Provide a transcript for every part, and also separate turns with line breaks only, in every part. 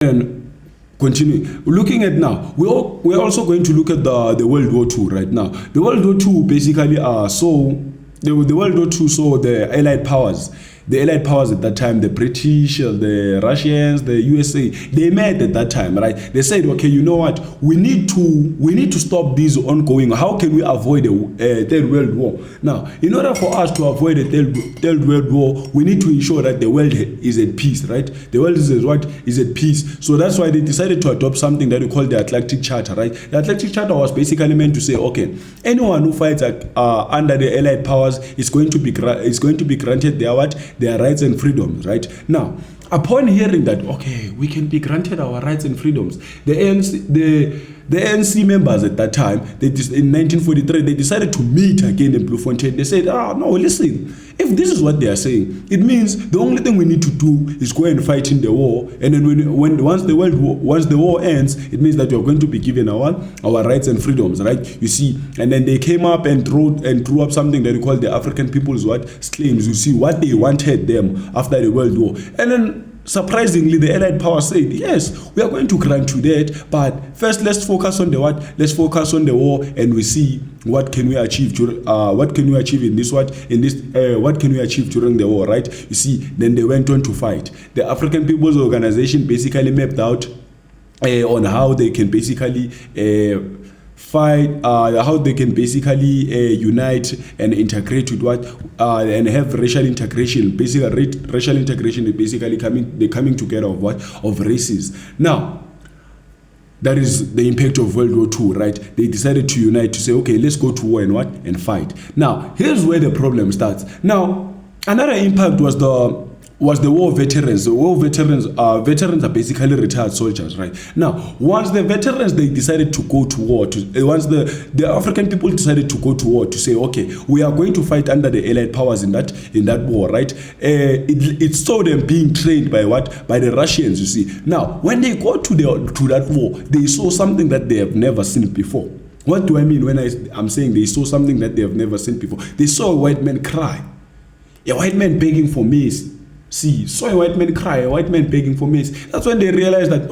And continue. Looking at now, we're also going to look at the World War II right now. The World War II basically the World War II saw the Allied powers. The Allied powers at that time, the British, the Russians, the USA, they met at that time, right? They said, okay, you know what? We need to stop these ongoing. How can we avoid a third world war? Now, in order for us to avoid a third world war, we need to ensure that the world is at peace, right? The world is at peace. So that's why they decided to adopt something that we call the Atlantic Charter, right? The Atlantic Charter was basically meant to say, okay, anyone who fights under the Allied powers is going to be granted their rights and freedoms, right? Now, upon hearing that, okay, we can be granted our rights and freedoms, the ANC members at that time, in 1943, they decided to meet again in Bloemfontein. They said, no, listen, if this is what they are saying, it means the only thing we need to do is go and fight in the war, and then once the war ends, it means that we are going to be given our rights and freedoms, right? You see, and then they came up and drew up something that we call the African People's Claims. You see what they wanted them after the World War, and then surprisingly, the Allied power said, yes, we are going to grant you that, but first let's focus on the what? Let's focus on the war, and we see what can we achieve during, what can we achieve what can we achieve during the war, right? You see, then they went on to fight. The African People's Organization basically mapped out on how they can basically fight, how they can basically unite and integrate with and have racial integration. Basically, racial integration is basically coming together of races. Now, that is the impact of World War II, right? They decided to unite to say, okay, let's go to war and fight. Now, here's where the problem starts. Now, another impact was the war veterans. The war veterans are basically retired soldiers, right? Now, once the veterans, they decided to go to war, once the African people decided to go to war to say, okay, we are going to fight under the Allied powers in that war, right? It saw them being trained by the Russians, you see. Now, when they go to that war, they saw something that they have never seen before. What do I mean when I'm saying they saw something that they have never seen before? They saw a white man cry, a white man begging for maize. Saw a white man cry, a white man begging for maize. That's when they realized that,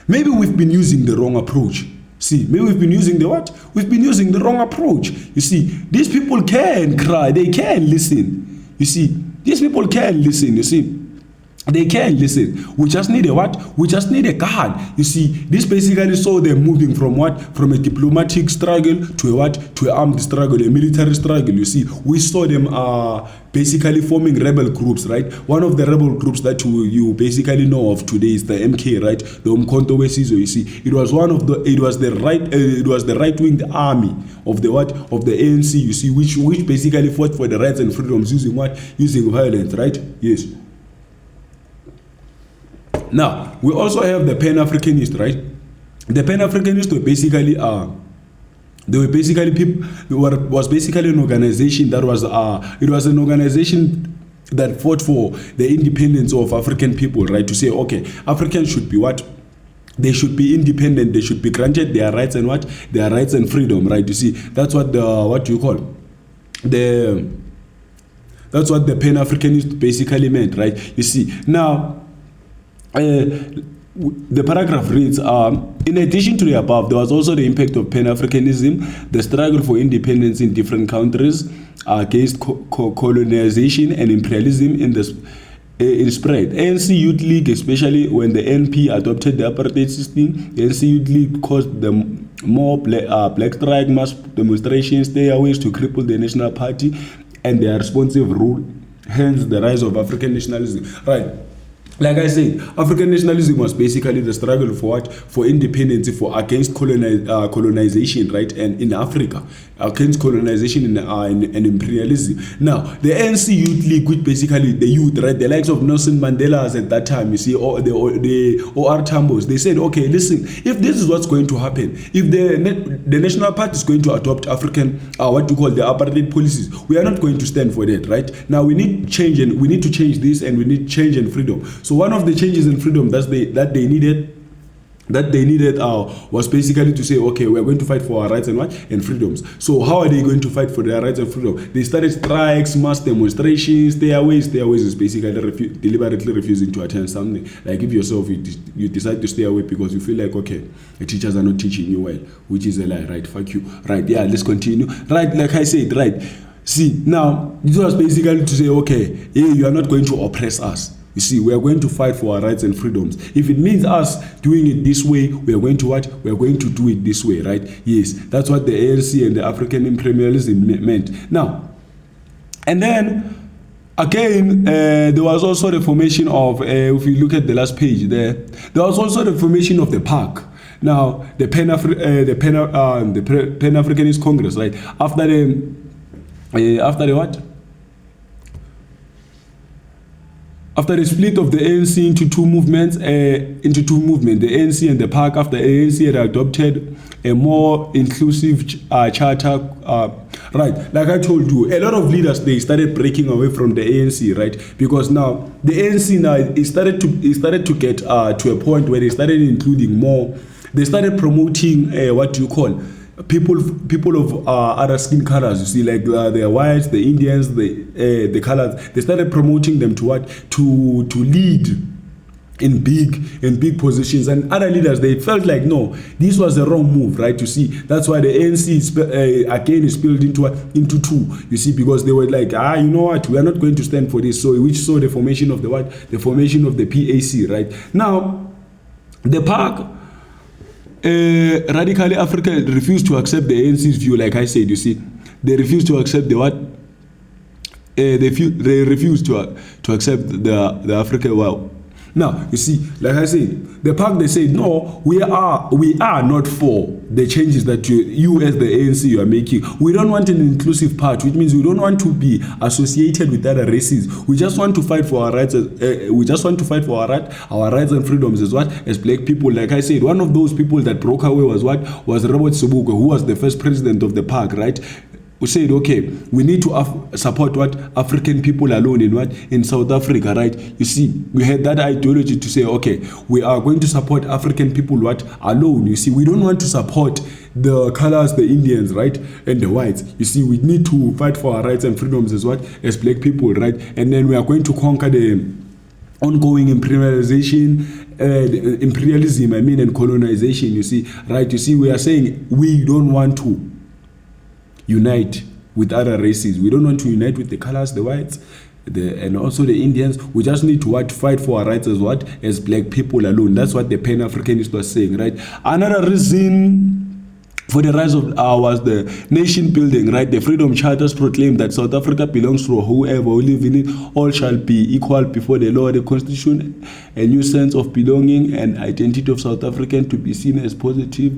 maybe we've been using the wrong approach. Maybe we've been using the what? We've been using the wrong approach. You see, these people can cry, they can listen. You see, these people can listen, you see. They can listen. We just need a what? We just need a guard. You see, this basically saw them moving from what? From a diplomatic struggle to a what? To an armed struggle, a military struggle. You see, we saw them basically forming rebel groups, right? One of the rebel groups that you basically know of today is the MK, right? The Umkhonto we Sizwe. You see, it was the right-wing army of the what? Of the ANC. You see, which basically fought for the rights and freedoms using what? Using violence, right? Yes. Now, we also have the Pan-Africanists, right? The Pan-Africanists were basically was basically an organization that was an organization that fought for the independence of African people, right? To say, okay, Africans should be what? They should be independent. They should be granted their rights and what? Their rights and freedom, right? You see, that's what you call that's what the Pan-Africanists basically meant, right? You see, now. The paragraph reads, in addition to the above, there was also the impact of Pan-Africanism, the struggle for independence in different countries against colonization and imperialism in spread. ANC Youth League, especially when the NP adopted the apartheid system, the ANC Youth League caused the more black strike, mass demonstrations, stayaways to cripple the National Party and their responsive rule, hence the rise of African nationalism. Right. Like I said, African nationalism was basically the struggle for what? For independence, against colonization, right? And in Africa, against colonization and imperialism. Now, the ANC Youth League, which basically the youth, right? The likes of Nelson Mandela at that time, you see, or the OR Tambos, they said, okay, listen, if this is what's going to happen, if the National Party is going to adopt African, what you call the apartheid policies, we are not going to stand for that, right? Now, we need change, and we need to change this, and we need change and freedom. So one of the changes in freedom that they needed that they needed was basically to say, okay, we're going to fight for our rights and what? And freedoms. So how are they going to fight for their rights and freedom? They started strikes, mass demonstrations, stayaways. Stayaways is basically deliberately refusing to attend something. Like if yourself, you decide to stay away because you feel like, okay, the teachers are not teaching you well, which is a lie, right? Fuck you. Right, yeah, let's continue. Right, like I said, right. See, now, this was basically to say, okay, hey, you are not going to oppress us. You see, we are going to fight for our rights and freedoms. If it means us doing it this way, we are going to what? We are going to do it this way, right? Yes, that's what the ANC and the African imperialism meant. Now, and then, again, there was also the formation of, if you look at the last page there was also the formation of the PAC. Now, the Pan-Africanist Congress, right? After the what? After the split of the ANC into two movements, the ANC and the PAC, after the ANC had adopted a more inclusive charter, right? Like I told you, a lot of leaders, they started breaking away from the ANC, right? Because now the ANC now it started to get to a point where they started including more. They started promoting what do you call people of other skin colors. You see, like the whites, the Indians, the colors. They started promoting them to what? To lead in big positions, and other leaders, they felt like, no, this was a wrong move, right? You see, that's why the ANC again is split into two. You see, because they were like, you know what, we are not going to stand for this. So which saw the formation of the formation of the PAC, right? Now, the PAC. Radically Africa refused to accept the ANC's view. Like I said, you see, they refused to accept the what? They refused to accept the African. Well, now you see, like I said, the PAC, they said, no, we are not for the changes that you as the ANC you are making. We don't want an inclusive part, which means we don't want to be associated with other races. We just want to fight for our rights. We just want to fight for our rights and freedoms as black people. Like I said, one of those people that broke away was Robert Sobukwe, who was the first president of the PAC, right? We said, okay, we need to support African people alone in South Africa, right? You see, we had that ideology to say, okay, we are going to support African people alone. You see, we don't want to support the colors, the Indians, right, and the whites. You see, we need to fight for our rights and freedoms as black people, right? And then we are going to conquer the ongoing imperialism, and colonization. You see, right? You see, we are saying we don't want to unite with other races. We don't want to unite with the colors, the whites, and also the Indians. We just need to fight for our rights as black people alone. That's what the Pan-Africanist was saying, right? Another reason for the rise of was the nation building, right? The Freedom Charters proclaim that South Africa belongs to whoever who live in it. All shall be equal before the law. The Constitution, a new sense of belonging and identity of South African to be seen as positive,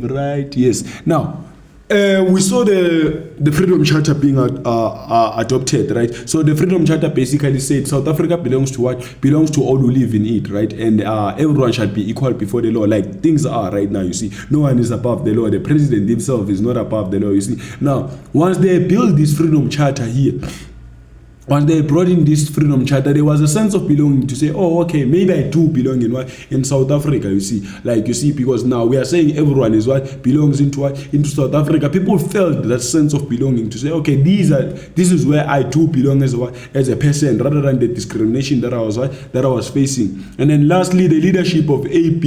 right? Yes. Now, we saw the Freedom Charter being adopted, right? So the Freedom Charter basically said South Africa belongs to what? Belongs to all who live in it, right? And everyone shall be equal before the law. Like things are right now, you see. No one is above the law. The president himself is not above the law, you see. Now, once they build this Freedom Charter here, once they brought in this Freedom Charter, there was a sense of belonging to say, oh, okay, maybe I do belong in South Africa, you see. Like, you see, because now we are saying everyone is belongs into South Africa. People felt that sense of belonging to say, okay, this is where I do belong as a person, rather than the discrimination that I was facing. And then lastly, the leadership of AP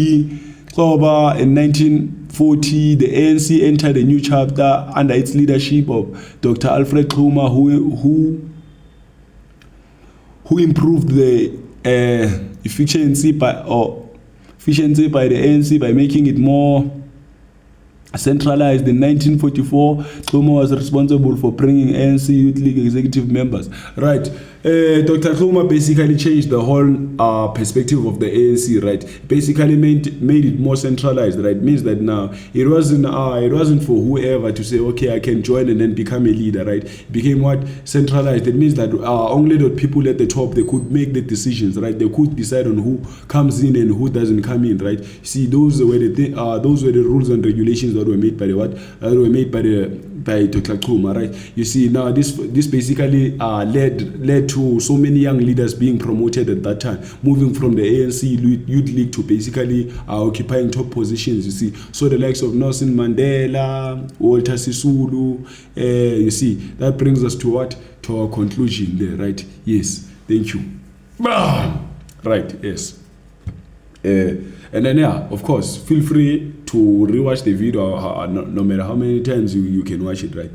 Xoba in 1940, the ANC entered a new chapter under its leadership of Dr. Alfred Xuma, who improved the efficiency by the ANC by making it more centralized. In 1944, Xuma was responsible for bringing ANC Youth League executive members. Right. Dr. Xuma basically changed the whole perspective of the ANC, right? Basically made it more centralized, right? Means that now it wasn't for whoever to say, okay, I can join and then become a leader, right? It became centralized. It means that only the people at the top, they could make the decisions, right? They could decide on who comes in and who doesn't come in, right? See, those were the rules and regulations that were made by by Dr. Chuma, right? You see, now this basically led to so many young leaders being promoted at that time, moving from the ANC Youth League to basically occupying top positions, you see. So the likes of Nelson Mandela, Walter Sisulu, you see, that brings us to what? To our conclusion there, right? Yes, thank you. Bam! Right, yes. And then, yeah, of course, feel free to rewatch the video no matter how many times you can watch it, right?